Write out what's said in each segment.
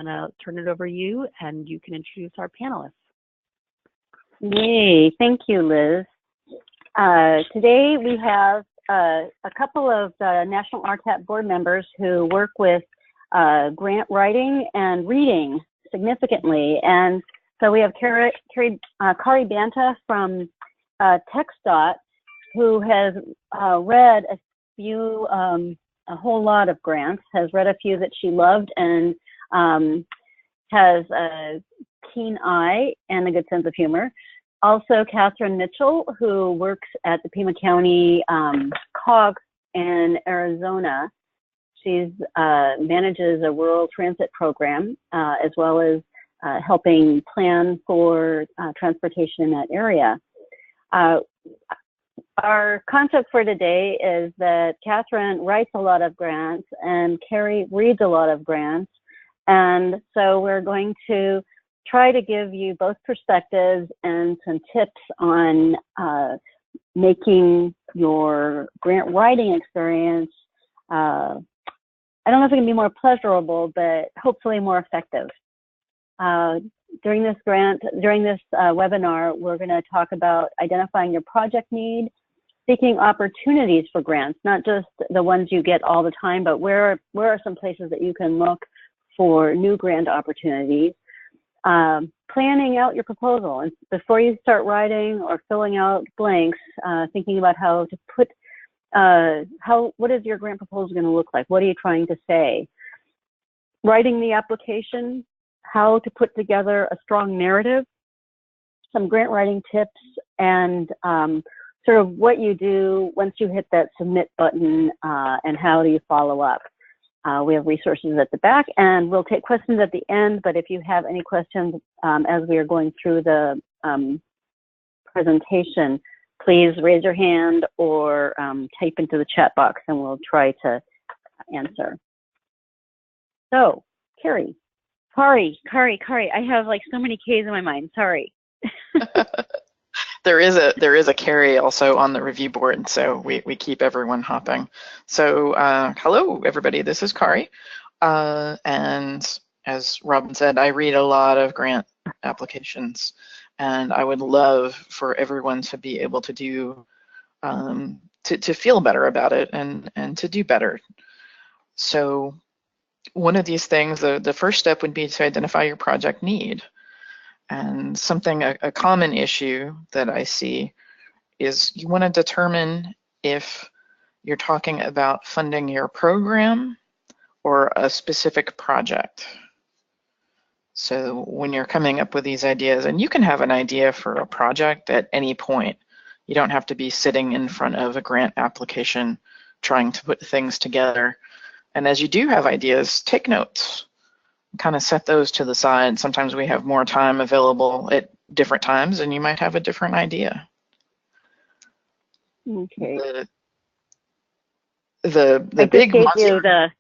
I'm going to turn it over to you, and you can introduce our panelists. Yay, thank you, Liz. Today we have a couple of National RTAP board members who work with grant writing and reading significantly. And so we have Kari Banta from TxDOT, who has read a few, a whole lot of grants, has read a few that she loved, and has a keen eye and a good sense of humor. Also, Katharine Mitchell, who works at the Pima County COG in Arizona. She manages a rural transit program, as well as helping plan for transportation in that area. Our concept for today is that Katharine writes a lot of grants and Kari reads a lot of grants. And so we're going to try to give you both perspectives and some tips on making your grant writing experience, I don't know if it can be more pleasurable, but hopefully more effective. During this webinar, we're going to talk about identifying your project need, seeking opportunities for grants, not just the ones you get all the time, but where are some places that you can look for new grant opportunities, planning out your proposal. And before you start writing or filling out blanks, thinking about how to put, what is your grant proposal going to look like? What are you trying to say? Writing the application, how to put together a strong narrative, some grant writing tips, and sort of what you do once you hit that submit button, and how do you follow up. We have resources at the back, and we'll take questions at the end, but if you have any questions as we are going through the presentation, please raise your hand or type into the chat box and we'll try to answer. So, Kari, I have like so many K's in my mind, sorry. There is a Kari also on the review board, so we keep everyone hopping. So hello everybody, this is Kari, and as Robin said, I read a lot of grant applications, and I would love for everyone to be able to do to feel better about it and to do better. So one of these things, the first step would be to identify your project need. And a common issue that I see is you want to determine if you're talking about funding your program or a specific project. So when you're coming up with these ideas, and you can have an idea for a project at any point. You don't have to be sitting in front of a grant application trying to put things together. And as you do have ideas, take notes. Kind of set those to the side. Sometimes we have more time available at different times and you might have a different idea. Okay. The I big just gave you the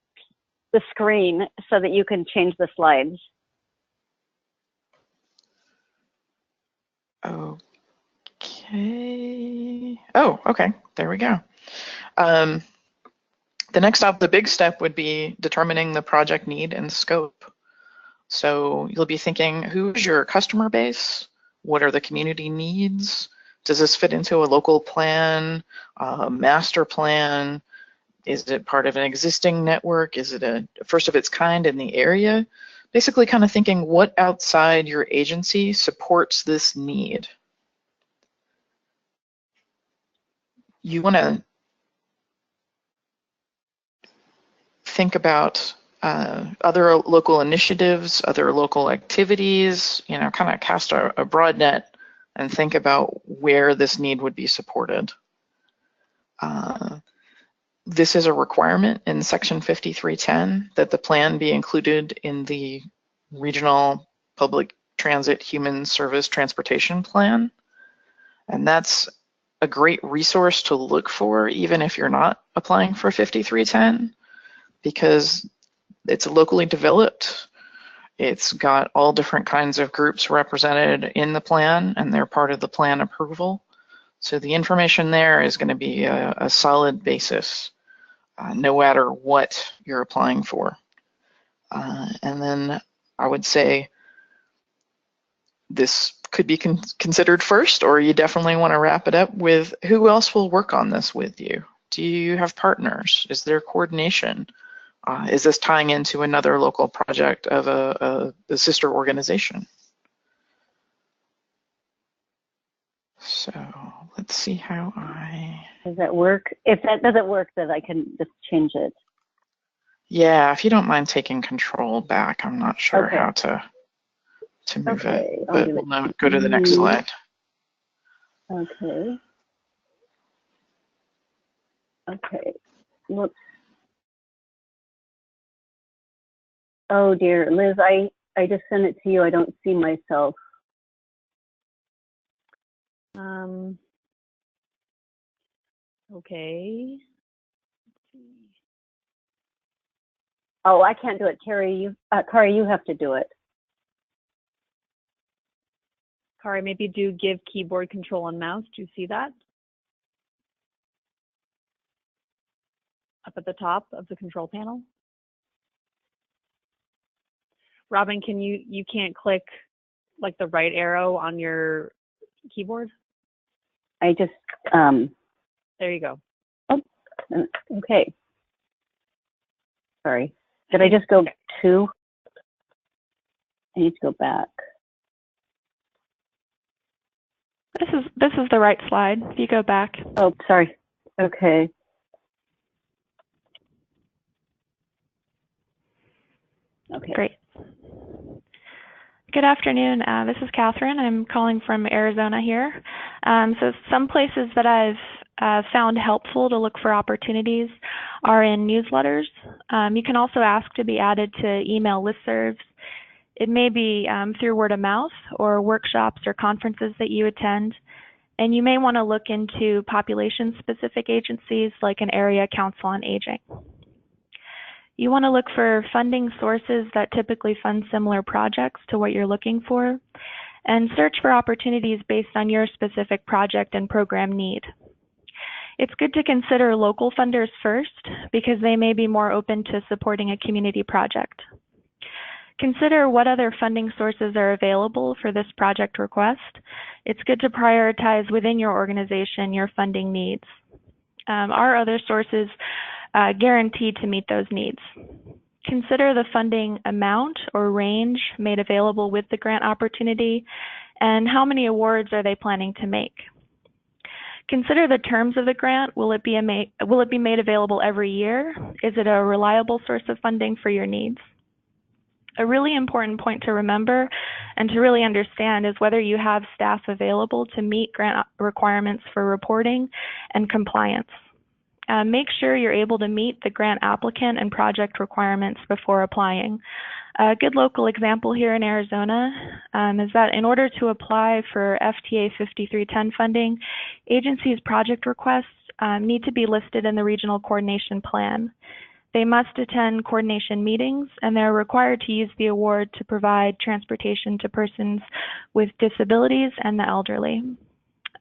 screen so that you can change the slides. Okay. Oh, okay. There we go. The next step, the big step would be determining the project need and scope. So you'll be thinking, who's your customer base? What are the community needs? Does this fit into a local plan, a master plan? Is it part of an existing network? Is it a first of its kind in the area? Basically kind of thinking what outside your agency supports this need. You want to think about other local initiatives, other local activities, you know, kind of cast a broad net and think about where this need would be supported. This is a requirement in Section 5310 that the plan be included in the Regional Public Transit Human Service Transportation Plan. And that's a great resource to look for even if you're not applying for 5310, because it's locally developed. It's got all different kinds of groups represented in the plan, and they're part of the plan approval. So the information there is going to be a solid basis, no matter what you're applying for. And then I would say this could be considered first, or you definitely want to wrap it up with who else will work on this with you. Do you have partners? Is there coordination? Is this tying into another local project of a sister organization? So let's see how Does that work? If that doesn't work, then I can just change it. Yeah, if you don't mind taking control back, I'm not sure how to move it, but we'll go to the next slide. Okay. Okay. Whoops. Oh dear, Liz, I just sent it to you. I don't see myself. Okay. Oh, I can't do it, Kari. Kari, you have to do it. Kari, maybe do give keyboard control and mouse. Do you see that? Up at the top of the control panel. Robin, you can't click like the right arrow on your keyboard? I just, there you go. Oh, okay. Sorry. Did I just go to? I need to go back. This is the right slide. If you go back. Oh, sorry. Okay. Okay. Great. Good afternoon. This is Katharine. I'm calling from Arizona here. So some places that I've found helpful to look for opportunities are in newsletters. You can also ask to be added to email listservs. It may be through word of mouth or workshops or conferences that you attend. And you may want to look into population-specific agencies like an area council on aging. You want to look for funding sources that typically fund similar projects to what you're looking for, and search for opportunities based on your specific project and program need. It's good to consider local funders first because they may be more open to supporting a community project. Consider what other funding sources are available for this project request. It's good to prioritize within your organization your funding needs. Are other sources guaranteed to meet those needs? Consider the funding amount or range made available with the grant opportunity, and how many awards are they planning to make? Consider the terms of the grant. Will it be made available every year? Is it a reliable source of funding for your needs? A really important point to remember and to really understand is whether you have staff available to meet grant requirements for reporting and compliance. Make sure you're able to meet the grant applicant and project requirements before applying. A good local example here in Arizona is that in order to apply for FTA 5310 funding, agencies' project requests need to be listed in the regional coordination plan. They must attend coordination meetings, and they're required to use the award to provide transportation to persons with disabilities and the elderly.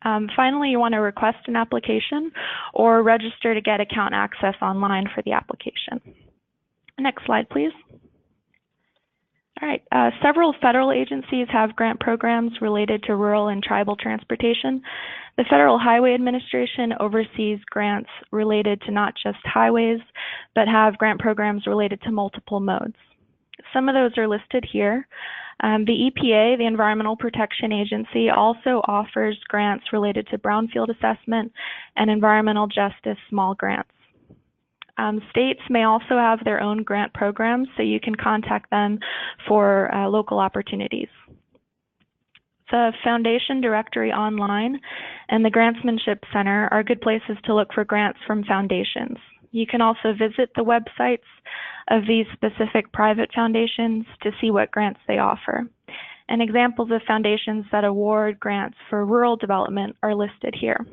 Finally, you want to request an application or register to get account access online for the application. Next slide, please. All right, several federal agencies have grant programs related to rural and tribal transportation. The Federal Highway Administration oversees grants related to not just highways, but have grant programs related to multiple modes. Some of those are listed here. The EPA, the Environmental Protection Agency, also offers grants related to brownfield assessment and environmental justice small grants. States may also have their own grant programs, so you can contact them for local opportunities. The Foundation Directory online and the Grantsmanship Center are good places to look for grants from foundations. You can also visit the websites of these specific private foundations to see what grants they offer. And examples of foundations that award grants for rural development are listed here.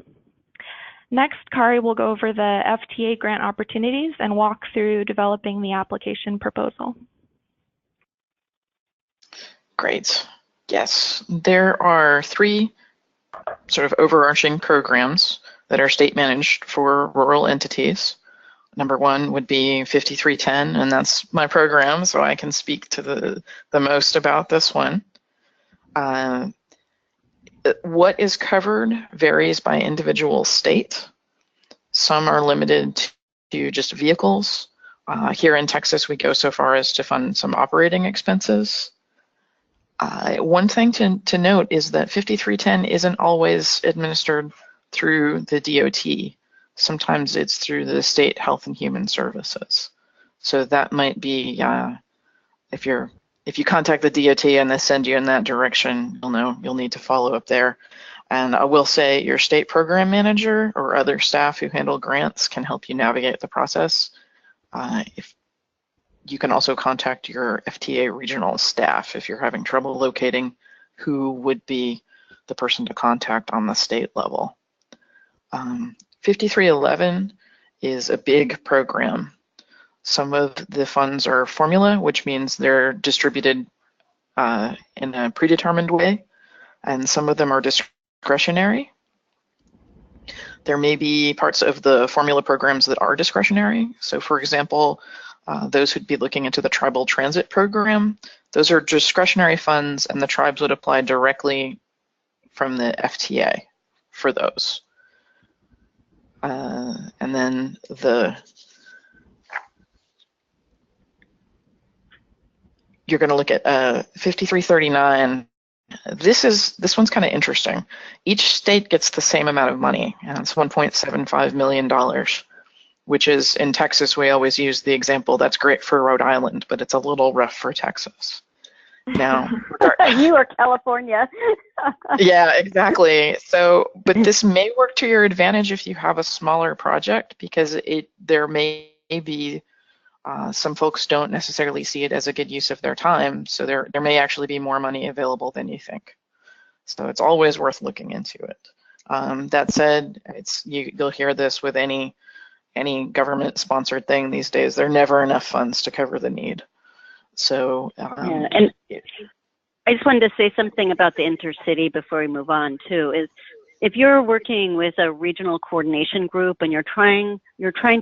Next, Kari will go over the FTA grant opportunities and walk through developing the application proposal. Great. Yes, there are 3 sort of overarching programs that are state managed for rural entities. Number one would be 5310, and that's my program, so I can speak to the most about this one. What is covered varies by individual state. Some are limited to just vehicles. Here in Texas, we go so far as to fund some operating expenses. One thing to note is that 5310 isn't always administered through the DOT. Sometimes it's through the State Health and Human Services. So that might be, if you contact the DOT and they send you in that direction, you'll know you'll need to follow up there. And I will say your state program manager or other staff who handle grants can help you navigate the process. If you can also contact your FTA regional staff if you're having trouble locating who would be the person to contact on the state level. 5311 is a big program. Some of the funds are formula, which means they're distributed in a predetermined way, and some of them are discretionary. There may be parts of the formula programs that are discretionary. So for example, those who'd be looking into the tribal transit program, those are discretionary funds and the tribes would apply directly from the FTA for those. And then you're going to look at 5339. This one's kind of interesting. Each state gets the same amount of money, and it's $1.75 million, which is, in Texas, we always use the example, that's great for Rhode Island, but it's a little rough for Texas. Now, you are California. Yeah, exactly. So, but this may work to your advantage if you have a smaller project, because there may be some folks don't necessarily see it as a good use of their time. So there may actually be more money available than you think. So it's always worth looking into it. That said, you'll hear this with any government-sponsored thing these days. There are never enough funds to cover the need. So, yeah, and I just wanted to say something about the intercity before we move on too, is if you're working with a regional coordination group and you're trying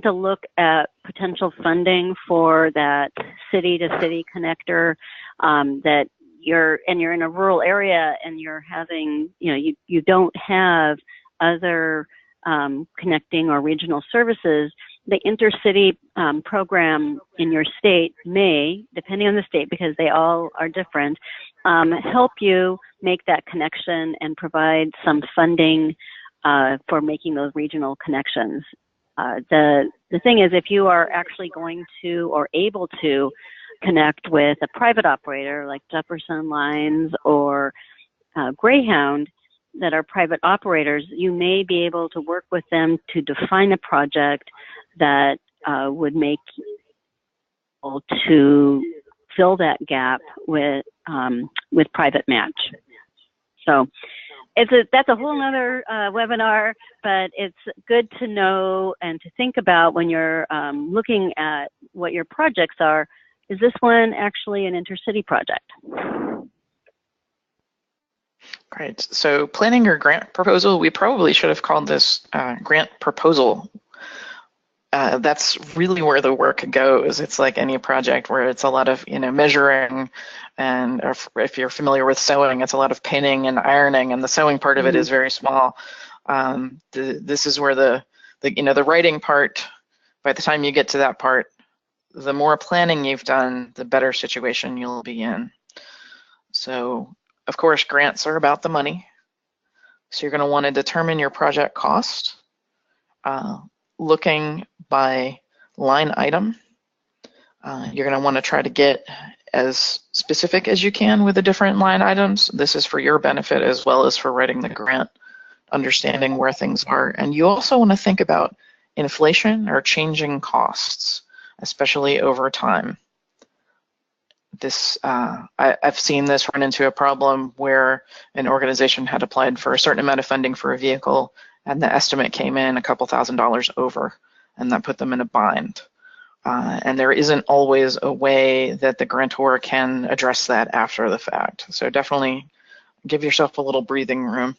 to look at potential funding for that city-to-city connector, that you're in a rural area and you're having, you don't have other connecting or regional services, the intercity program in your state may, depending on the state, because they all are different, help you make that connection and provide some funding for making those regional connections. The thing is, if you are actually going to or able to connect with a private operator like Jefferson Lines or Greyhound that are private operators, you may be able to work with them to define a project that would make you to fill that gap with private match. So that's a whole other webinar, but it's good to know and to think about when you're looking at what your projects are. Is this one actually an intercity project? Great. So planning your grant proposal, we probably should have called this grant proposal. That's really where the work goes. It's like any project where it's a lot of measuring, and if you're familiar with sewing, it's a lot of pinning and ironing, and the sewing part of it is very small. This is where the writing part, by the time you get to that part, the more planning you've done, the better situation you'll be in. So, of course, grants are about the money. So you're going to want to determine your project cost, looking by line item. You're going to want to try to get as specific as you can with the different line items. This is for your benefit as well as for writing the grant, understanding where things are. And you also want to think about inflation or changing costs, especially over time. I've seen this run into a problem where an organization had applied for a certain amount of funding for a vehicle, and the estimate came in a couple $1,000s over, and that put them in a bind. And there isn't always a way that the grantor can address that after the fact. So definitely give yourself a little breathing room.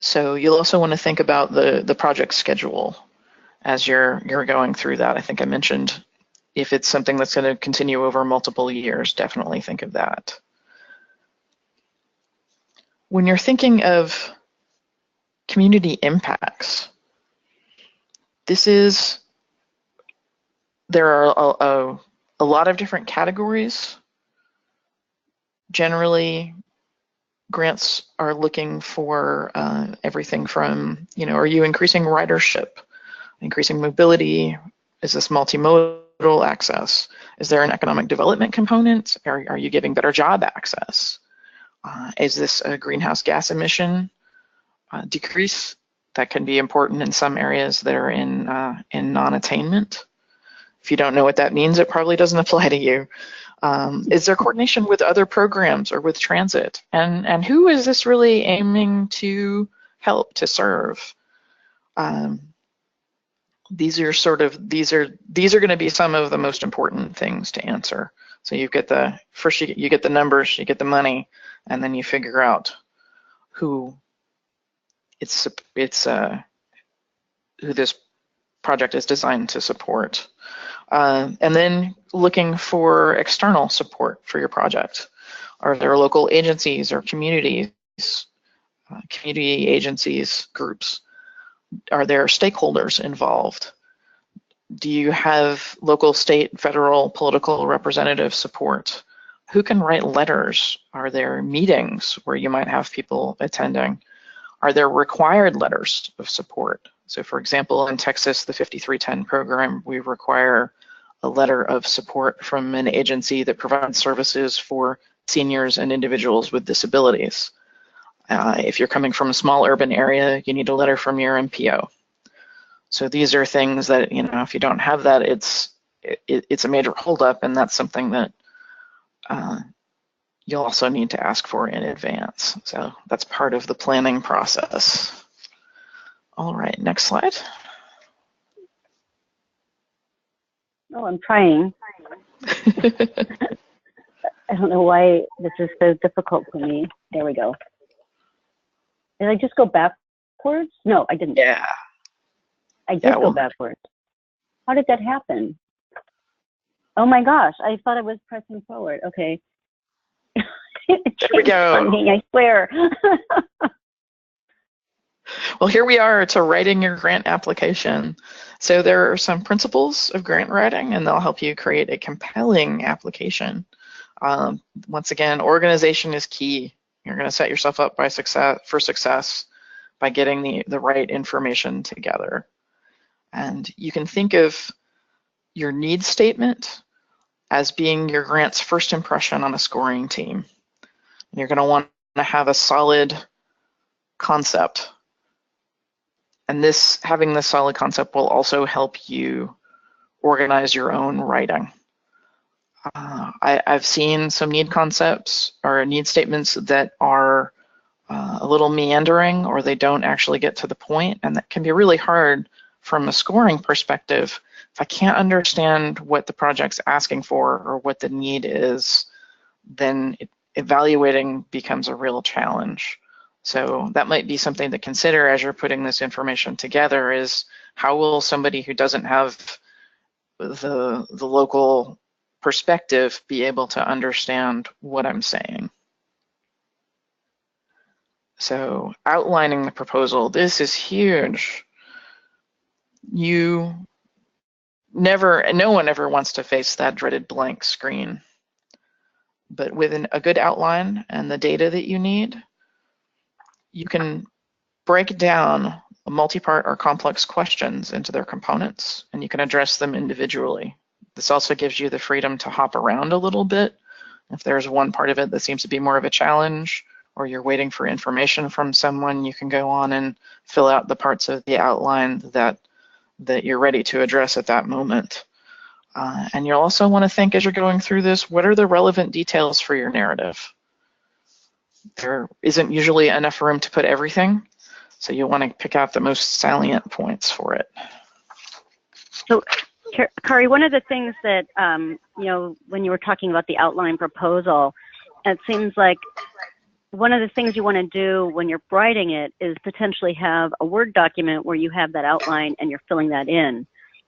So you'll also want to think about the project schedule as you're going through that. I think I mentioned if it's something that's going to continue over multiple years, definitely think of that. When you're thinking of community impacts, there are a lot of different categories. Generally, grants are looking for everything from, are you increasing ridership, increasing mobility? Is this multimodal access? Is there an economic development component? Are you giving better job access? Is this a greenhouse gas emission decrease? That can be important in some areas that are in non-attainment. If you don't know what that means, it probably doesn't apply to you. Is there coordination with other programs or with transit? And who is this really aiming to help, to serve? These are going to be some of the most important things to answer. So you get first you get the numbers, you get the money, and then you figure out who who this project is designed to support. And then looking for external support for your project. Are there local agencies or communities, community agencies, groups? Are there stakeholders involved? Do you have local, state, federal, political representative support? Who can write letters? Are there meetings where you might have people attending? Are there required letters of support? So for example, in Texas, the 5310 program, we require a letter of support from an agency that provides services for seniors and individuals with disabilities. If you're coming from a small urban area, you need a letter from your MPO. So these are things that, if you don't have that, it's a major holdup, and that's something that you'll also need to ask for in advance. So that's part of the planning process. All right, next slide. Oh, I'm trying. I don't know why this is so difficult for me. There we go. Did I just go backwards? No, I didn't. Yeah. I did go backwards. How did that happen? Oh my gosh, I thought I was pressing forward. Okay. There we go. Funny, I swear. Well, here we are to writing your grant application. So there are some principles of grant writing, and they'll help you create a compelling application. Once again, organization is key. You're going to set yourself up for success by getting the right information together. And you can think of your needs statement as being your grant's first impression on a scoring team. And you're going to want to have a solid concept. And having this solid concept will also help you organize your own writing. I've seen some need concepts or need statements that are a little meandering, or they don't actually get to the point, and that can be really hard from a scoring perspective. If I can't understand what the project's asking for or what the need is, then evaluating becomes a real challenge. So that might be something to consider as you're putting this information together, is how will somebody who doesn't have the local perspective be able to understand what I'm saying? So outlining the proposal, this is huge. No one ever wants to face that dreaded blank screen. But with a good outline and the data that you need, you can break down multi-part or complex questions into their components, and you can address them individually. This also gives you the freedom to hop around a little bit. If there's one part of it that seems to be more of a challenge, or you're waiting for information from someone, you can go on and fill out the parts of the outline that you're ready to address at that moment. And you'll also want to think, as you're going through this, what are the relevant details for your narrative? There isn't usually enough room to put everything, so you want to pick out the most salient points for it. So, Kari, one of the things that, when you were talking about the outline proposal, it seems like one of the things you want to do when you're writing it is potentially have a Word document where you have that outline and you're filling that in.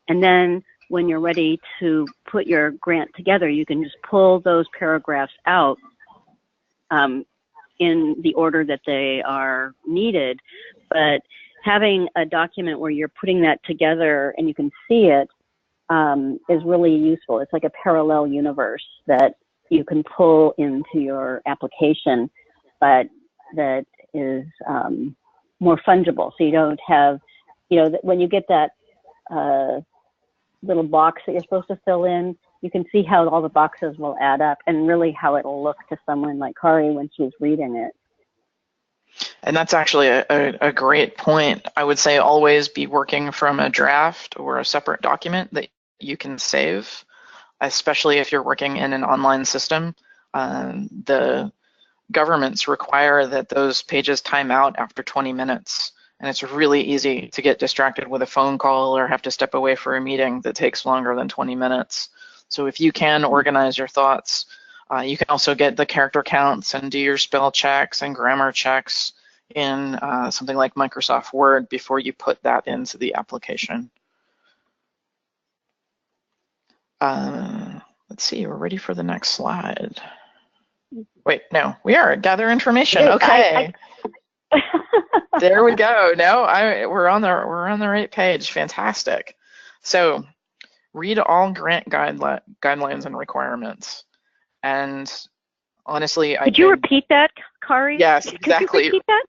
And then when you're ready to put your grant together, you can just pull those paragraphs out in the order that they are needed. But having a document where you're putting that together and you can see it is really useful. It's like a parallel universe that you can pull into your application, but that is more fungible. So you don't have, you know, when you get that little box that you're supposed to fill in, you can see how all the boxes will add up and really how it'll look to someone like Kari when she's reading it. And that's actually a great point. I would say always be working from a draft or a separate document that you can save, especially if you're working in an online system. The governments require that those pages time out after 20 minutes. And it's really easy to get distracted with a phone call or have to step away for a meeting that takes longer than 20 minutes. So if you can organize your thoughts, you can also get the character counts and do your spell checks and grammar checks in something like Microsoft Word before you put that into the application. Let's see, we're ready for the next slide. Wait, no, we are. Gather information. Okay. There we go. No, we're on the right page. Fantastic. So read all grant guidelines and requirements. And honestly, Could you repeat that, Kari? Yes, exactly. Could you repeat that?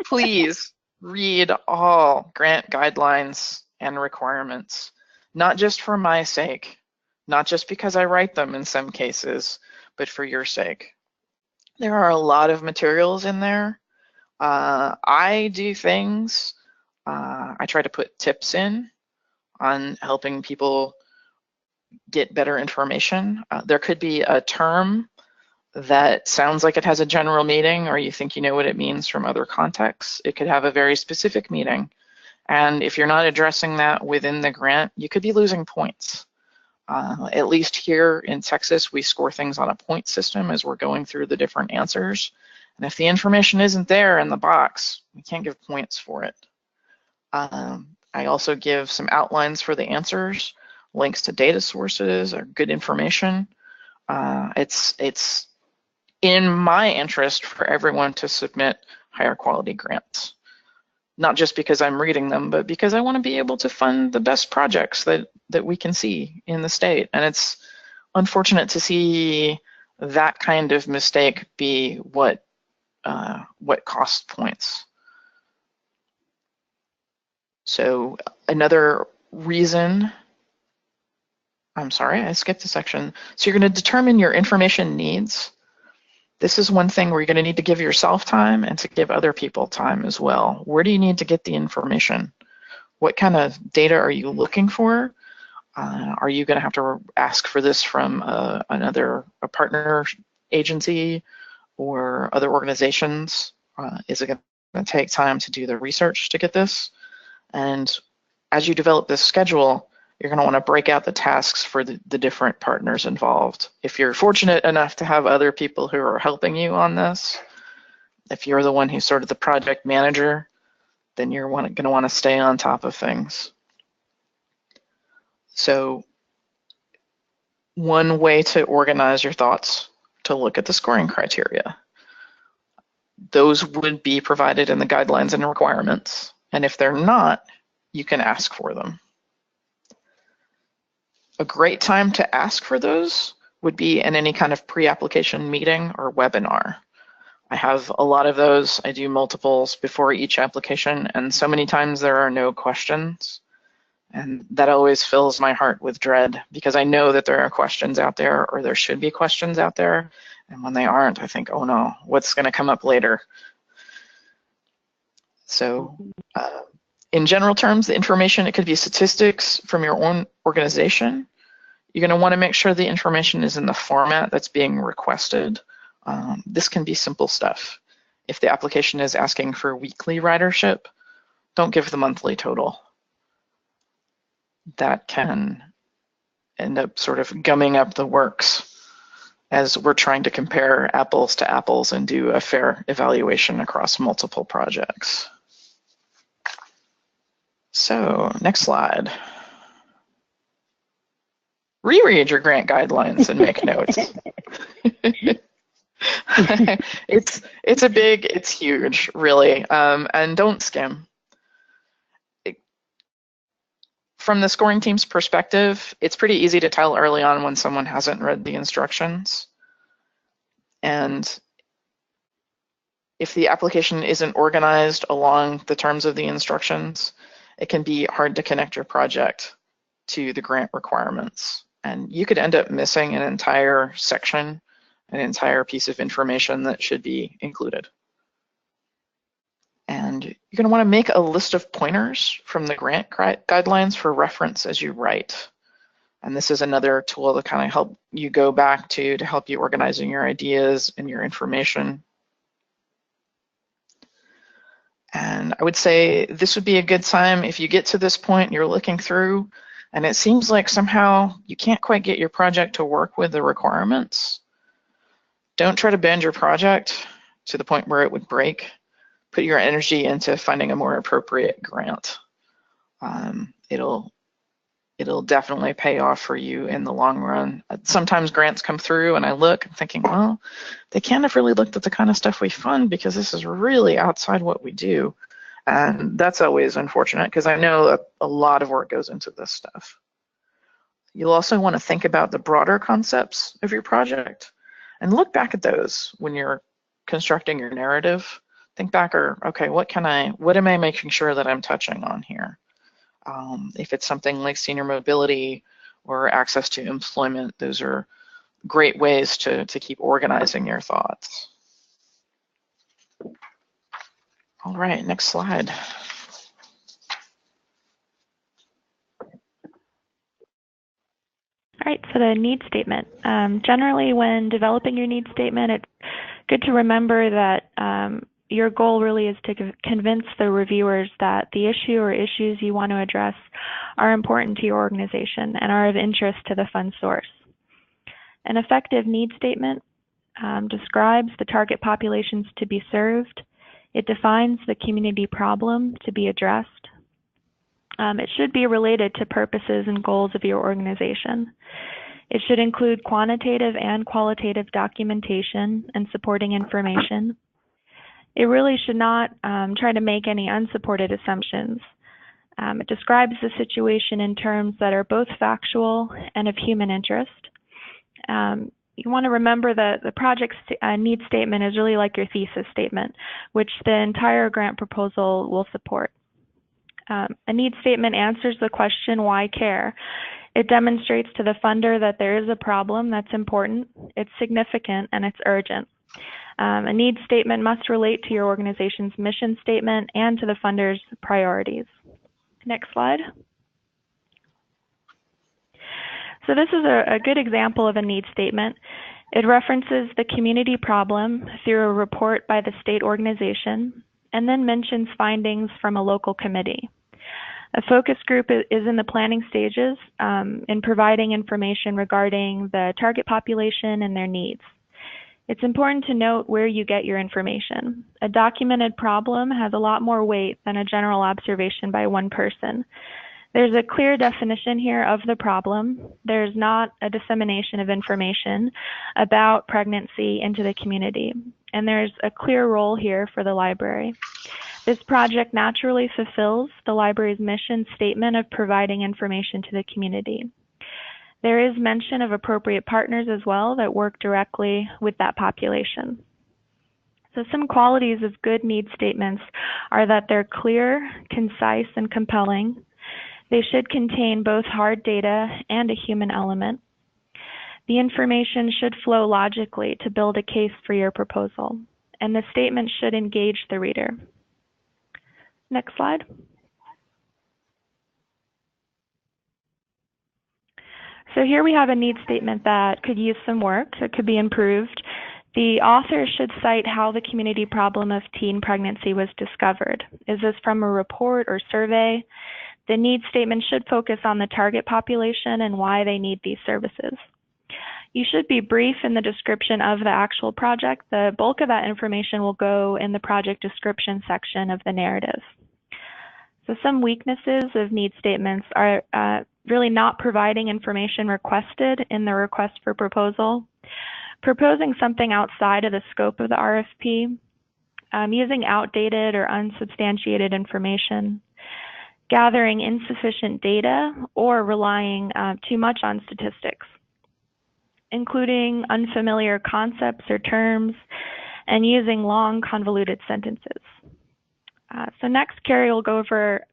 Please read all grant guidelines and requirements, not just for my sake, not just because I write them in some cases, but for your sake. There are a lot of materials in there. I do things, I try to put tips in on helping people get better information. There could be a term that sounds like it has a general meaning, or you think you know what it means from other contexts. It could have a very specific meaning. And if you're not addressing that within the grant, you could be losing points. At least here in Texas, we score things on a point system as we're going through the different answers. And if the information isn't there in the box, we can't give points for it. I also give some outlines for the answers, links to data sources or good information. It's in my interest for everyone to submit higher quality grants. Not just because I'm reading them, but because I want to be able to fund the best projects that we can see in the state. And it's unfortunate to see that kind of mistake be what costs points. So another reason, I'm sorry, I skipped a section. So you're going to determine your information needs. This is one thing where you're going to need to give yourself time and to give other people time as well. Where do you need to get the information? What kind of data are you looking for? Are you going to have to ask for this from a partner agency or other organizations? Is it going to take time to do the research to get this? And as you develop this schedule, you're going to want to break out the tasks for the different partners involved. If you're fortunate enough to have other people who are helping you on this, if you're the one who's sort of the project manager, then you're going to want to stay on top of things. So one way to organize your thoughts, to look at the scoring criteria. Those would be provided in the guidelines and requirements. And if they're not, you can ask for them. A great time to ask for those would be in any kind of pre-application meeting or webinar. I have a lot of those. I do multiples before each application, and so many times there are no questions. And that always fills my heart with dread because I know that there are questions out there, or there should be questions out there. And when they aren't, I think, oh no, what's going to come up later? So in general terms, the information, it could be statistics from your own organization. You're going to want to make sure the information is in the format that's being requested. This can be simple stuff. If the application is asking for weekly ridership, don't give the monthly total. That can end up sort of gumming up the works. as we're trying to compare apples to apples and do a fair evaluation across multiple projects. So next slide. Reread your grant guidelines and make notes. It's huge, really, and don't skim. From the scoring team's perspective, it's pretty easy to tell early on when someone hasn't read the instructions. And if the application isn't organized along the terms of the instructions, it can be hard to connect your project to the grant requirements. And you could end up missing an entire section, an entire piece of information that should be included. And you're going to want to make a list of pointers from the grant guidelines for reference as you write. And this is another tool to kind of help you go back to help you organizing your ideas and your information. And I would say this would be a good time if you get to this point, you're looking through, and it seems like somehow you can't quite get your project to work with the requirements. Don't try to bend your project to the point where it would break. Put your energy into finding a more appropriate grant. It'll definitely pay off for you in the long run. Sometimes grants come through and I look thinking, well, they can't have really looked at the kind of stuff we fund because this is really outside what we do. And that's always unfortunate because I know a lot of work goes into this stuff. You'll also want to think about the broader concepts of your project and look back at those when you're constructing your narrative. Think back, or okay, what am I making sure that I'm touching on here? If it's something like senior mobility or access to employment, those are great ways to keep organizing your thoughts. All right, next slide. All right, so the need statement. Generally, when developing your need statement, it's good to remember that your goal really is to convince the reviewers that the issue or issues you want to address are important to your organization and are of interest to the fund source. An effective need statement describes the target populations to be served. It defines the community problem to be addressed. It should be related to purposes and goals of your organization. It should include quantitative and qualitative documentation and supporting information. It really should not try to make any unsupported assumptions. It describes the situation in terms that are both factual and of human interest. You want to remember that the project's need statement is really like your thesis statement, which the entire grant proposal will support. A need statement answers the question, why care? It demonstrates to the funder that there is a problem that's important, it's significant, and it's urgent. A need statement must relate to your organization's mission statement and to the funder's priorities. Next slide. So this is a good example of a need statement. It references the community problem through a report by the state organization and then mentions findings from a local committee. A focus group is in the planning stages in providing information regarding the target population and their needs. It's important to note where you get your information. A documented problem has a lot more weight than a general observation by one person. There's a clear definition here of the problem. There's not a dissemination of information about pregnancy into the community. And there's a clear role here for the library. This project naturally fulfills the library's mission statement of providing information to the community. There is mention of appropriate partners as well that work directly with that population. So some qualities of good need statements are that they're clear, concise, and compelling. They should contain both hard data and a human element. The information should flow logically to build a case for your proposal, and the statement should engage the reader. Next slide. So here we have a need statement that could use some work, that could be improved. The author should cite how the community problem of teen pregnancy was discovered. Is this from a report or survey? The need statement should focus on the target population and why they need these services. You should be brief in the description of the actual project. The bulk of that information will go in the project description section of the narrative. So some weaknesses of need statements are really not providing information requested in the request for proposal, proposing something outside of the scope of the RFP, using outdated or unsubstantiated information, gathering insufficient data, or relying too much on statistics, including unfamiliar concepts or terms, and using long, convoluted sentences. So next, Kari will go over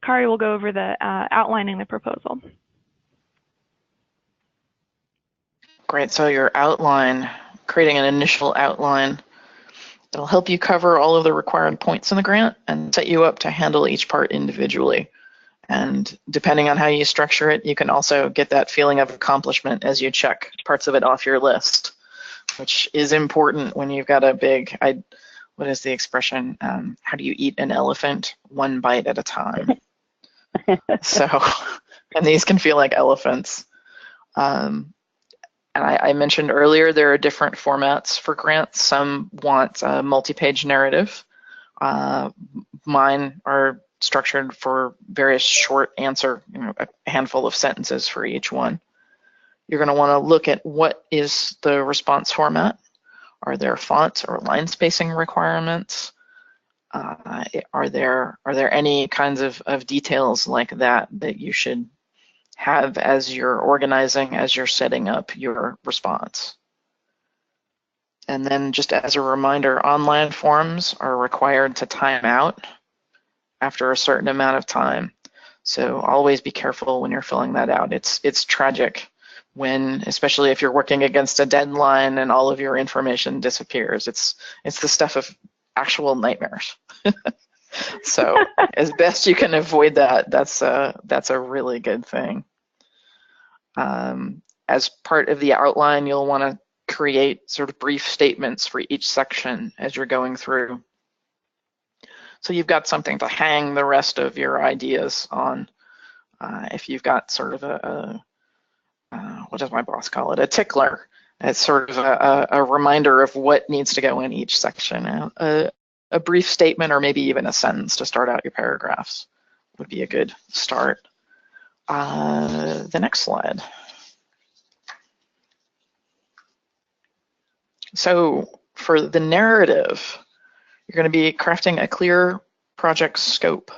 the outlining the proposal. Great, so your outline, creating an initial outline, it'll help you cover all of the required points in the grant and set you up to handle each part individually. And depending on how you structure it, you can also get that feeling of accomplishment as you check parts of it off your list, which is important when you've got a big, what is the expression? How do you eat an elephant? One bite at a time. So, and these can feel like elephants. And I mentioned earlier, there are different formats for grants. Some want a multi-page narrative. Mine are structured for various short answer, a handful of sentences for each one. You're going to want to look at what is the response format. Are there font or line spacing requirements? Are there any kinds of details like that you should have as you're organizing, as you're setting up your response? And then just as a reminder, online forms are required to time out after a certain amount of time. So always be careful when you're filling that out. It's tragic when, especially if you're working against a deadline and all of your information disappears. It's the stuff of actual nightmares. So as best you can avoid that, that's a really good thing. As part of the outline, you'll want to create sort of brief statements for each section as you're going through. So you've got something to hang the rest of your ideas on. If you've got sort of what does my boss call it? A tickler. It's sort of a reminder of what needs to go in each section. A brief statement or maybe even a sentence to start out your paragraphs would be a good start. The next slide. So for the narrative, you're going to be crafting a clear project scope.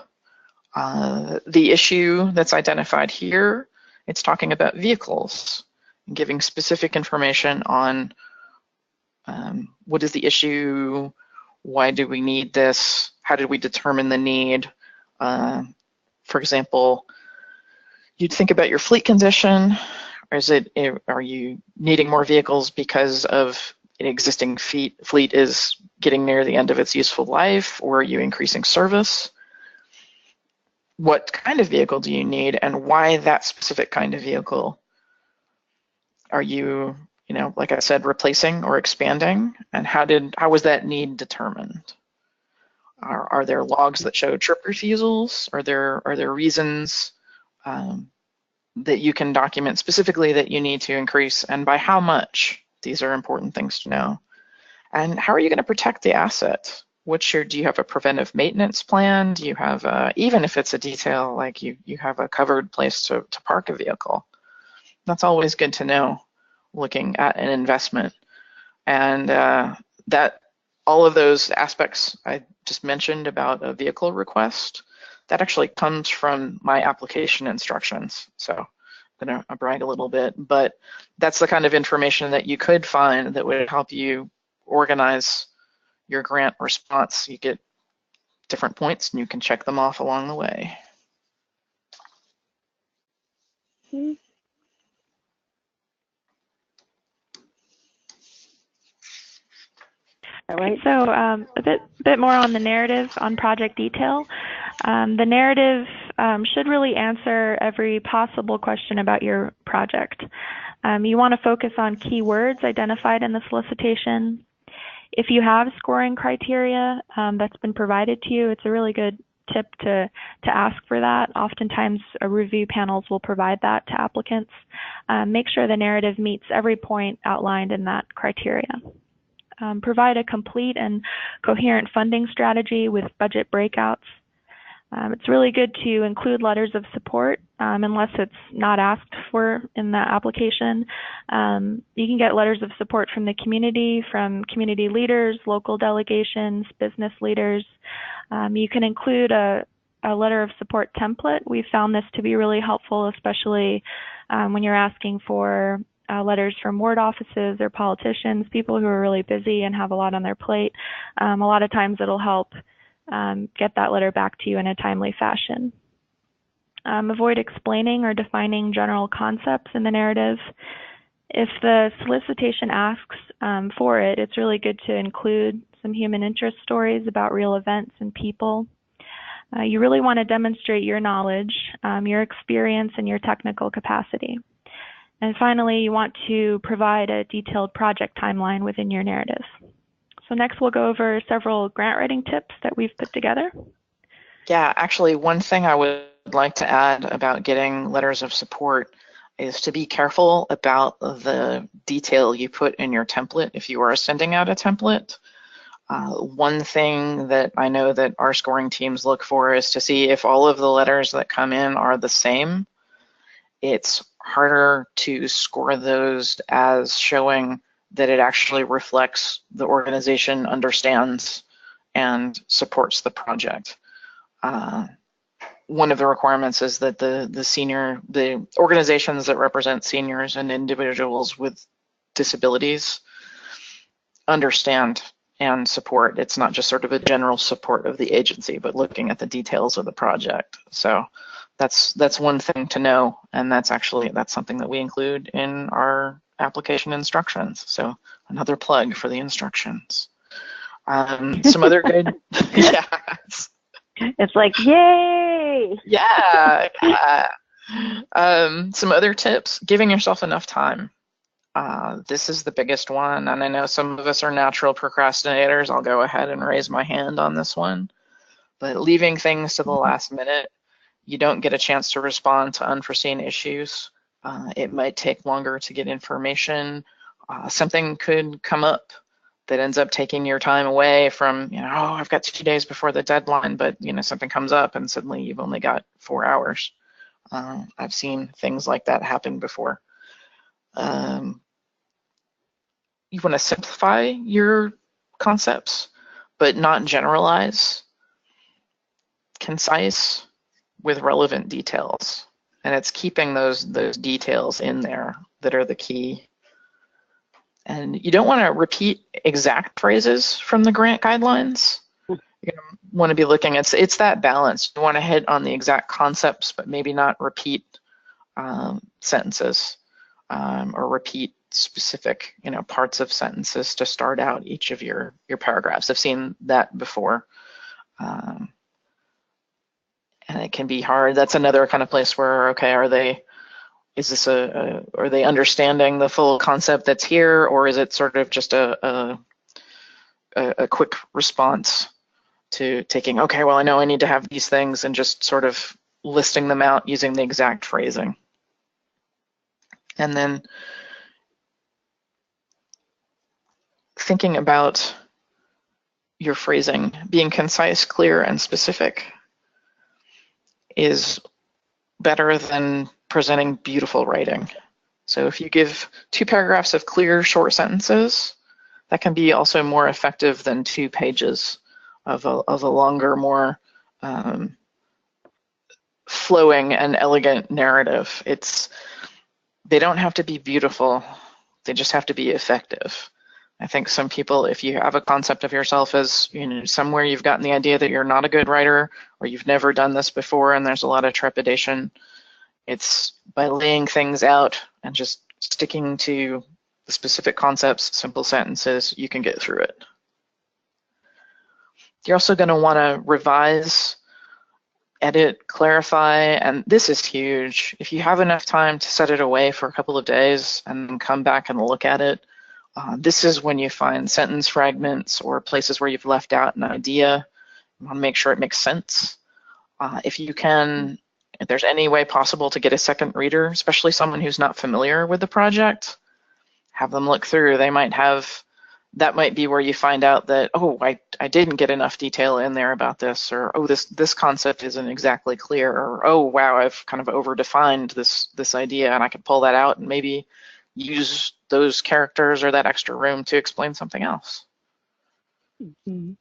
The issue that's identified here, it's talking about vehicles and giving specific information on what is the issue, why do we need this, how did we determine the need. For example, you'd think about your fleet condition. Are you needing more vehicles because of an existing fleet is getting near the end of its useful life, or are you increasing service? What kind of vehicle do you need, and why that specific kind of vehicle? Are you, like I said, replacing or expanding? And how was that need determined? Are there logs that show trip refusals? Are there reasons that you can document specifically that you need to increase, and by how much? These are important things to know. And how are you going to protect the asset? Do you have a preventive maintenance plan? Do you have, even if it's a detail, like you have a covered place to park a vehicle? That's always good to know looking at an investment. And that all of those aspects I just mentioned about a vehicle request, that actually comes from my application instructions. So I'm going to brag a little bit, but that's the kind of information that you could find that would help you organize your grant response. You get different points and you can check them off along the way. All right. So a bit more on the narrative on project detail. The narrative should really answer every possible question about your project. You want to focus on keywords identified in the solicitation. If you have scoring criteria that's been provided to you, it's a really good tip to ask for that. Oftentimes, review panels will provide that to applicants. Make sure the narrative meets every point outlined in that criteria. Provide a complete and coherent funding strategy with budget breakouts. It's really good to include letters of support unless it's not asked for in the application. You can get letters of support from the community, from community leaders, local delegations, business leaders. You can include a letter of support template. We've found this to be really helpful, especially when you're asking for letters from ward offices or politicians, people who are really busy and have a lot on their plate. A lot of times it'll help get that letter back to you in a timely fashion. Avoid explaining or defining general concepts in the narrative. If the solicitation asks for it, it's really good to include some human interest stories about real events and people. You really want to demonstrate your knowledge, your experience, and your technical capacity. And finally, you want to provide a detailed project timeline within your narrative. So next we'll go over several grant writing tips that we've put together. Yeah, actually, one thing I would like to add about getting letters of support is to be careful about the detail you put in your template if you are sending out a template. One thing that I know that our scoring teams look for is to see if all of the letters that come in are the same. It's harder to score those as showing that it actually reflects the organization understands and supports the project. One of the requirements is that the organizations that represent seniors and individuals with disabilities understand and support. It's not just sort of a general support of the agency, but looking at the details of the project. So that's one thing to know, and that's something that we include in our application instructions. So another plug for the instructions. Some other good, yeah. It's like, yay! Yeah. Some other tips: giving yourself enough time. This is the biggest one, and I know some of us are natural procrastinators. I'll go ahead and raise my hand on this one. But leaving things to the last minute, you don't get a chance to respond to unforeseen issues. It might take longer to get information. Something could come up that ends up taking your time away from, oh, I've got 2 days before the deadline, but something comes up and suddenly you've only got 4 hours. I've seen things like that happen before. You want to simplify your concepts, but not generalize. Concise with relevant details. And it's keeping those details in there that are the key. And you don't want to repeat exact phrases from the grant guidelines. You want to be looking, it's that balance. You want to hit on the exact concepts, but maybe not repeat sentences or repeat specific parts of sentences to start out each of your paragraphs. I've seen that before. And it can be hard. That's another kind of place where, okay, are they understanding the full concept that's here, or is it sort of just a quick response to taking, okay, well, I know I need to have these things, and just sort of listing them out using the exact phrasing. And then thinking about your phrasing, being concise, clear, and specific is better than presenting beautiful writing. So if you give 2 paragraphs of clear, short sentences, that can be also more effective than 2 pages of a longer, more flowing and elegant narrative. They don't have to be beautiful, they just have to be effective. I think some people, if you have a concept of yourself as, somewhere you've gotten the idea that you're not a good writer, or you've never done this before and there's a lot of trepidation, it's by laying things out and just sticking to the specific concepts, simple sentences, you can get through it. You're also going to want to revise, edit, clarify, and this is huge. If you have enough time to set it away for a couple of days and then come back and look at it, this is when you find sentence fragments or places where you've left out an idea. You want to make sure it makes sense. If you can, if there's any way possible to get a second reader, especially someone who's not familiar with the project, have them look through. They might have, that might be where you find out that, oh, I didn't get enough detail in there about this, or oh, this concept isn't exactly clear, or oh, wow, I've kind of overdefined this idea, and I could pull that out and maybe use those characters or that extra room to explain something else. Mm-hmm.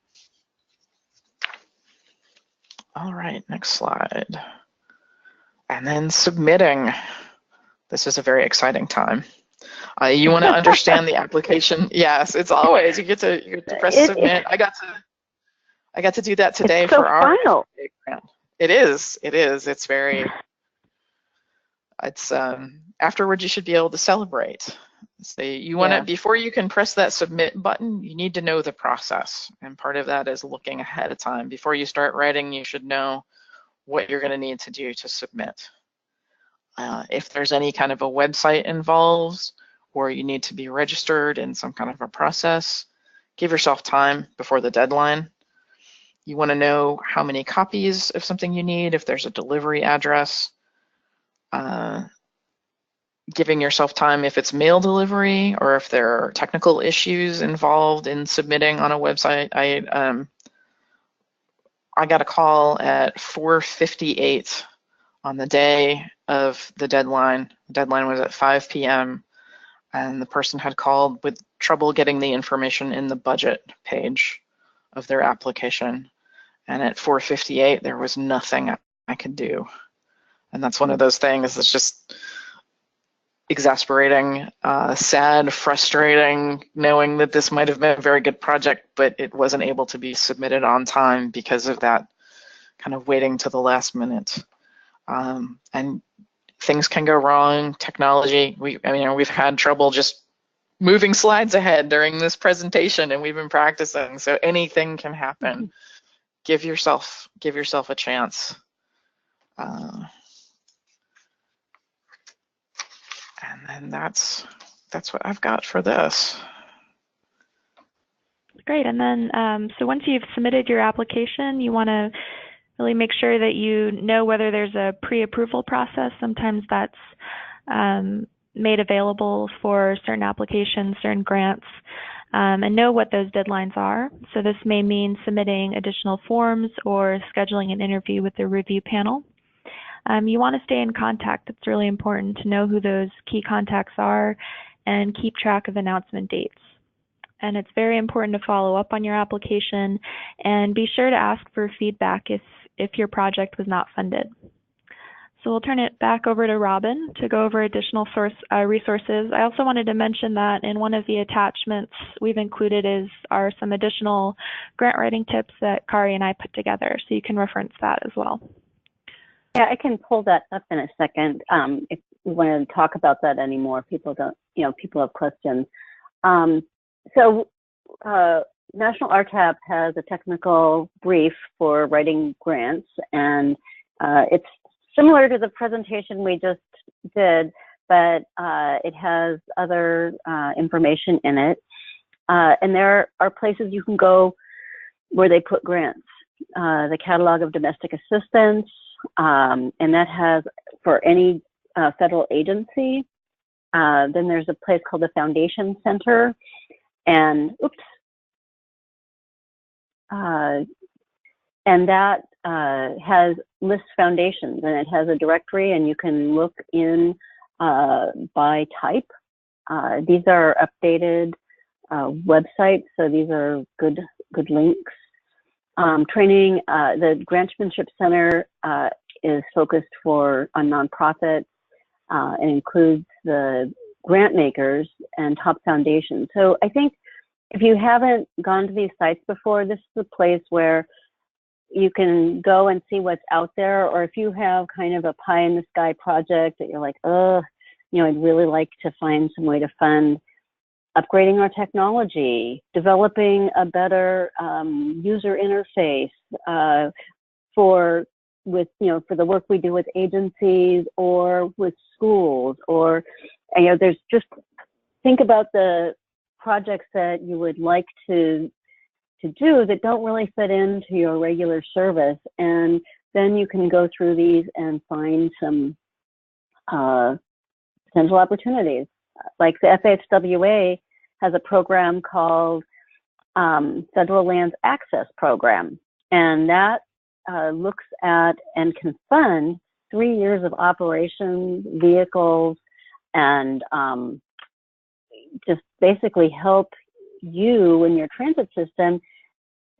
All right, next slide. And then submitting. This is a very exciting time. You want to understand the application. Yes, it's always, you get to press submit. I got to do that today it's so for our final. grant. It is. It's very, it's afterwards you should be able to celebrate. So you want to, before you can press that submit button, you need to know the process. And part of that is looking ahead of time. Before you start writing, you should know what you're going to need to do to submit. If there's any kind of a website involved, or you need to be registered in some kind of a process, give yourself time before the deadline. You want to know how many copies of something you need, if there's a delivery address. Giving yourself time if it's mail delivery, or if there are technical issues involved in submitting on a website. I got a call at 4:58 on the day of the deadline. The deadline was at 5 p.m. and the person had called with trouble getting the information in the budget page of their application. And at 4:58, there was nothing I could do. And that's one of those things that's just exasperating, sad, frustrating, knowing that this might have been a very good project, but it wasn't able to be submitted on time because of that kind of waiting to the last minute. And things can go wrong. Technology, we've had trouble just moving slides ahead during this presentation, and we've been practicing, so anything can happen. Give yourself a chance. And then that's what I've got for this. Great. And then, so once you've submitted your application, you want to really make sure that you know whether there's a pre-approval process. Sometimes that's made available for certain applications, certain grants, and know what those deadlines are. So this may mean submitting additional forms or scheduling an interview with the review panel. You want to stay in contact. It's really important to know who those key contacts are and keep track of announcement dates. And it's very important to follow up on your application and be sure to ask for feedback if your project was not funded. So we'll turn it back over to Robin to go over additional resources. I also wanted to mention that in one of the attachments we've included are some additional grant writing tips that Kari and I put together, so you can reference that as well. Yeah, I can pull that up in a second. If we want to talk about that anymore, people have questions. So National RTAP has a technical brief for writing grants, and it's similar to the presentation we just did, but it has other information in it. And there are places you can go where they put grants. The catalog of domestic assistance, and that has for any federal agency. Then there's a place called the Foundation Center, and and that lists foundations, and it has a directory, and you can look in by type. These are updated websites, so these are good links. Training, the Grantsmanship Center is focused on nonprofits and includes the grant makers and top foundations. So I think if you haven't gone to these sites before, this is a place where you can go and see what's out there, or if you have kind of a pie in the sky project that you're like, I'd really like to find some way to fund upgrading our technology, developing a better user interface for the work we do with agencies or with schools, or there's just think about the projects that you would like to do that don't really fit into your regular service, and then you can go through these and find some potential opportunities. Like the FHWA has a program called Federal Lands Access Program, and that looks at and can fund 3 years of operations, vehicles, and just basically help you in your transit system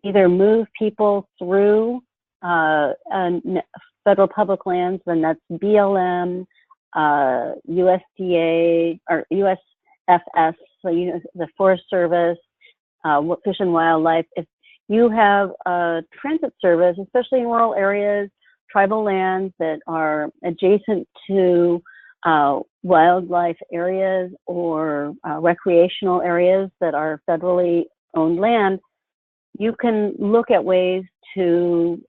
either move people through federal public lands, and that's BLM, USDA, or USFS, so the Forest Service, Fish and Wildlife. If you have a transit service, especially in rural areas, tribal lands that are adjacent to wildlife areas or recreational areas that are federally owned land, you can look at ways to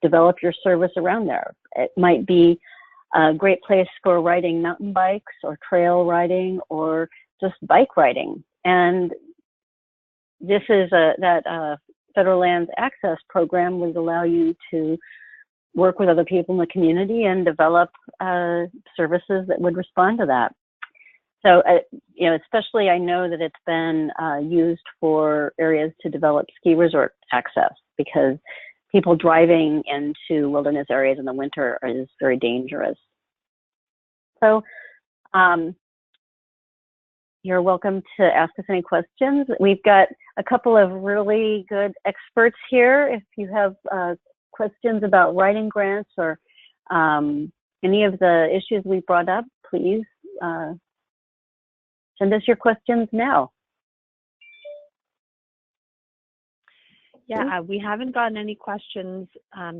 develop your service around there. It might be a great place for riding mountain bikes or trail riding or just bike riding. And this is that Federal Lands Access Program would allow you to work with other people in the community and develop services that would respond to that. So, especially I know that it's been used for areas to develop ski resort access, because people driving into wilderness areas in the winter is very dangerous. So, you're welcome to ask us any questions. We've got a couple of really good experts here. If you have questions about writing grants or any of the issues we brought up, please send us your questions now. Yeah, we haven't gotten any questions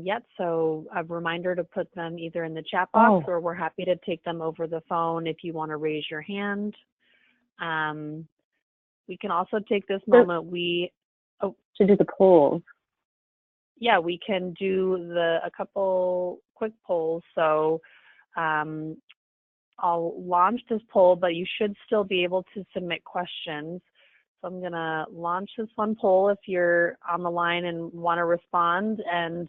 yet, so a reminder to put them either in the chat box or we're happy to take them over the phone if you want to raise your hand. We can also take this moment, to do the polls. Yeah, we can do a couple quick polls. So I'll launch this poll, but you should still be able to submit questions. So I'm gonna launch this one poll if you're on the line and want to respond. And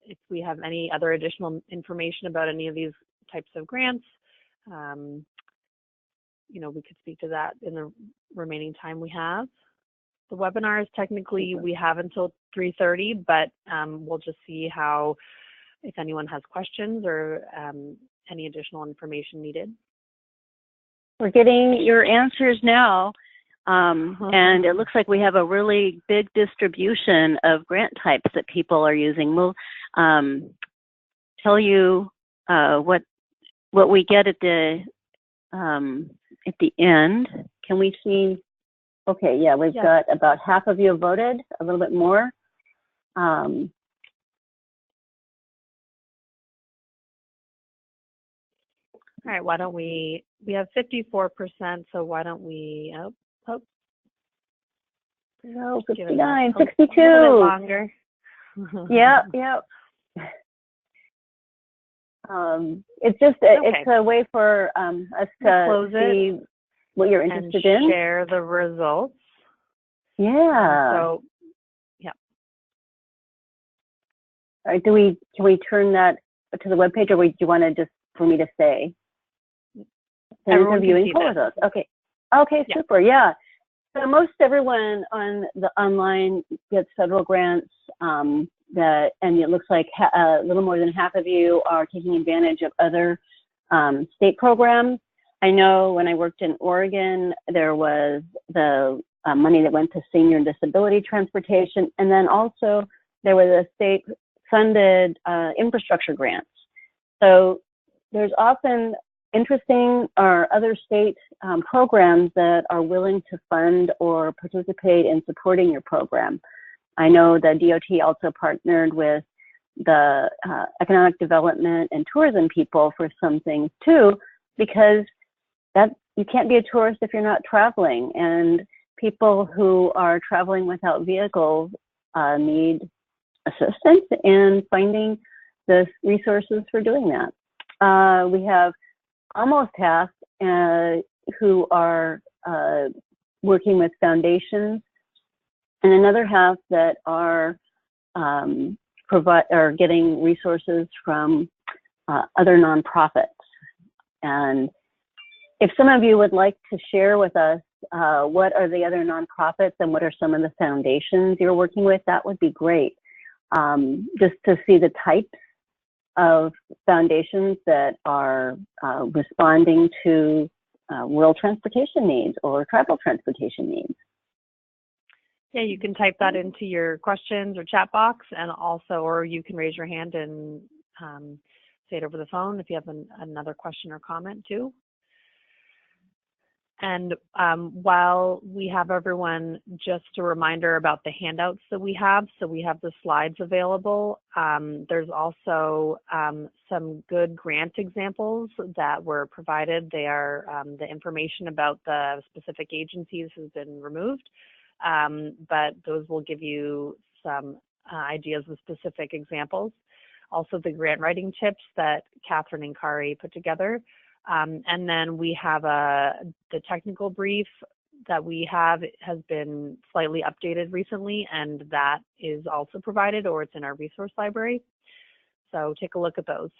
if we have any other additional information about any of these types of grants, we could speak to that in the remaining time we have. The webinar is technically, we have until 3:30, but we'll just see if anyone has questions or any additional information needed. We're getting your answers now, and it looks like we have a really big distribution of grant types that people are using. We'll tell you what we get at the end. Can we see? Okay, yeah, we've got about half of you voted, a little bit more. All right, why don't we have 54%, so why don't we, 59, 62. A little bit longer. Yeah. It's a way for us to see what you're interested in. Share the results. Yeah. So, yeah. All right, can we turn that to the webpage, or do you want to just for me to say? Everyone can see with us. Okay, super. Yeah. So most everyone on the online gets federal grants. And it looks like a little more than half of you are taking advantage of other state programs. I know when I worked in Oregon, there was the money that went to senior and disability transportation, and then also there was a state-funded infrastructure grants. So there's often interesting or other state programs that are willing to fund or participate in supporting your program. I know the DOT also partnered with the economic development and tourism people for some things too, because you can't be a tourist if you're not traveling, and people who are traveling without vehicles need assistance in finding the resources for doing that. We have almost half who are working with foundations, and another half that are provide or getting resources from other nonprofits. And if some of you would like to share with us what are the other nonprofits and what are some of the foundations you're working with, that would be great. Just to see the types of foundations that are responding to rural transportation needs or tribal transportation needs. Yeah, you can type that into your questions or chat box, and also, or you can raise your hand and say it over the phone if you have another question or comment too. And while we have everyone, just a reminder about the handouts that we have. So we have the slides available. There's also some good grant examples that were provided. They are the information about the specific agencies has been removed. But those will give you some ideas of specific examples. Also the grant writing tips that Katharine and Kari put together. And then we have the technical brief that we have has been slightly updated recently, and that is also provided, or it's in our resource library. So take a look at those.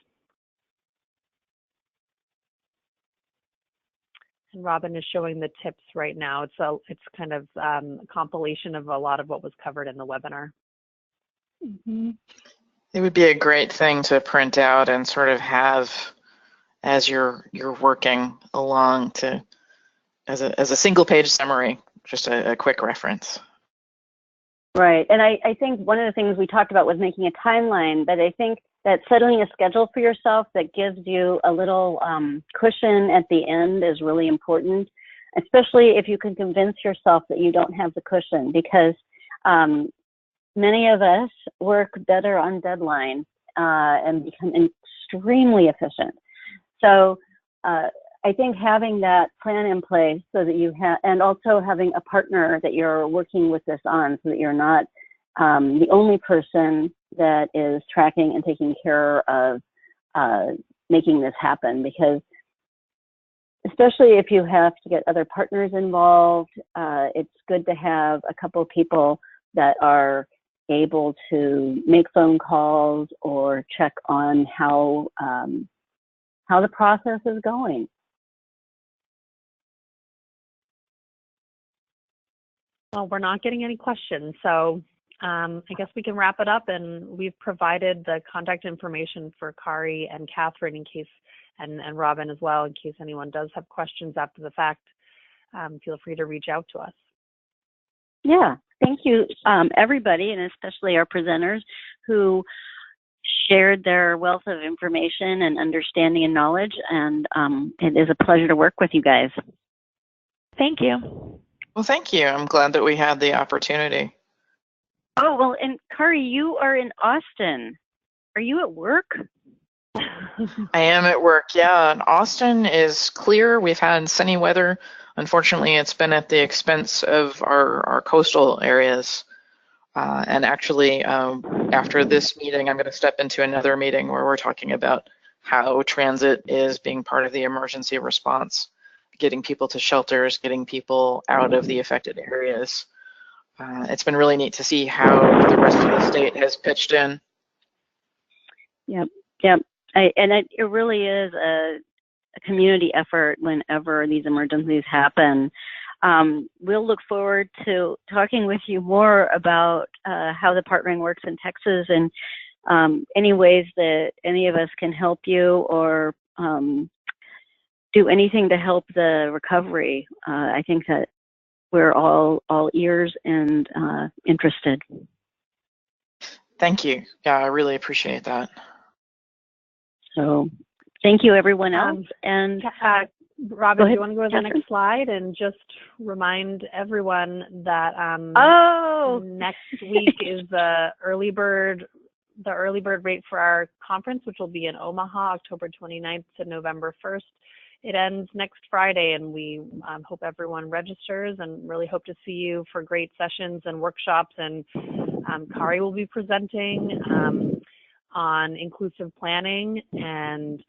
And Robin is showing the tips right now. It's kind of a compilation of a lot of what was covered in the webinar. Mm-hmm. It would be a great thing to print out and sort of have as you're working along as a single page summary, just a quick reference. Right, and I think one of the things we talked about was making a timeline, but I think that settling a schedule for yourself that gives you a little cushion at the end is really important, especially if you can convince yourself that you don't have the cushion, because many of us work better on deadline and become extremely efficient. So I think having that plan in place so that you have, and also having a partner that you're working with this on so that you're not the only person that is tracking and taking care of making this happen, because especially if you have to get other partners involved, it's good to have a couple of people that are able to make phone calls or check on how the process is going. Well, we're not getting any questions, so I guess we can wrap it up, and we've provided the contact information for Kari and Katharine in case, and Robin as well, in case anyone does have questions after the fact. Feel free to reach out to us. Yeah, thank you, everybody, and especially our presenters who shared their wealth of information and understanding and knowledge, and it is a pleasure to work with you guys. Thank you. Well, thank you. I'm glad that we had the opportunity. Oh, well, and Kari, you are in Austin. Are you at work? I am at work, yeah. And Austin is clear. We've had sunny weather. Unfortunately, it's been at the expense of our coastal areas. And actually, after this meeting, I'm going to step into another meeting where we're talking about how transit is being part of the emergency response, getting people to shelters, getting people out of the affected areas. It's been really neat to see how the rest of the state has pitched in. Yep. And it really is a community effort whenever these emergencies happen. We'll look forward to talking with you more about how the partnering works in Texas and any ways that any of us can help you or do anything to help the recovery. I think that we're all ears and interested. Thank you. Yeah, I really appreciate that. So thank you, everyone else. And Robin, do you want to go to the next slide and just remind everyone that next week is the early bird rate for our conference, which will be in Omaha, October 29th to November 1st. It ends next Friday, and we hope everyone registers and really hope to see you for great sessions and workshops. And Kari will be presenting on inclusive planning, and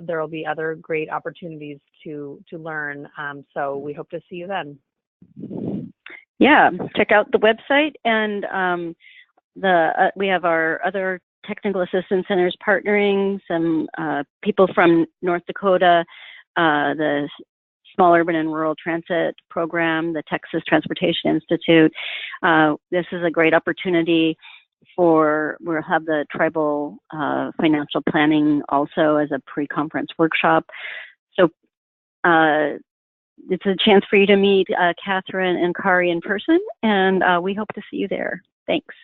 there will be other great opportunities to learn. So we hope to see you then. Yeah, check out the website, and we have our other technical assistance centers partnering, some people from North Dakota, the Small Urban and Rural Transit Program, the Texas Transportation Institute. This is a great opportunity we'll have the tribal financial planning also as a pre-conference workshop. So it's a chance for you to meet Katharine and Kari in person, and we hope to see you there. Thanks.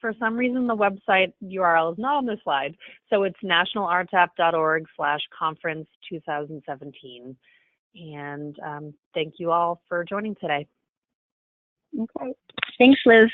For some reason, the website URL is not on this slide, so it's nationalrtap.org/conference2017. And thank you all for joining today. Okay. Thanks, Liz.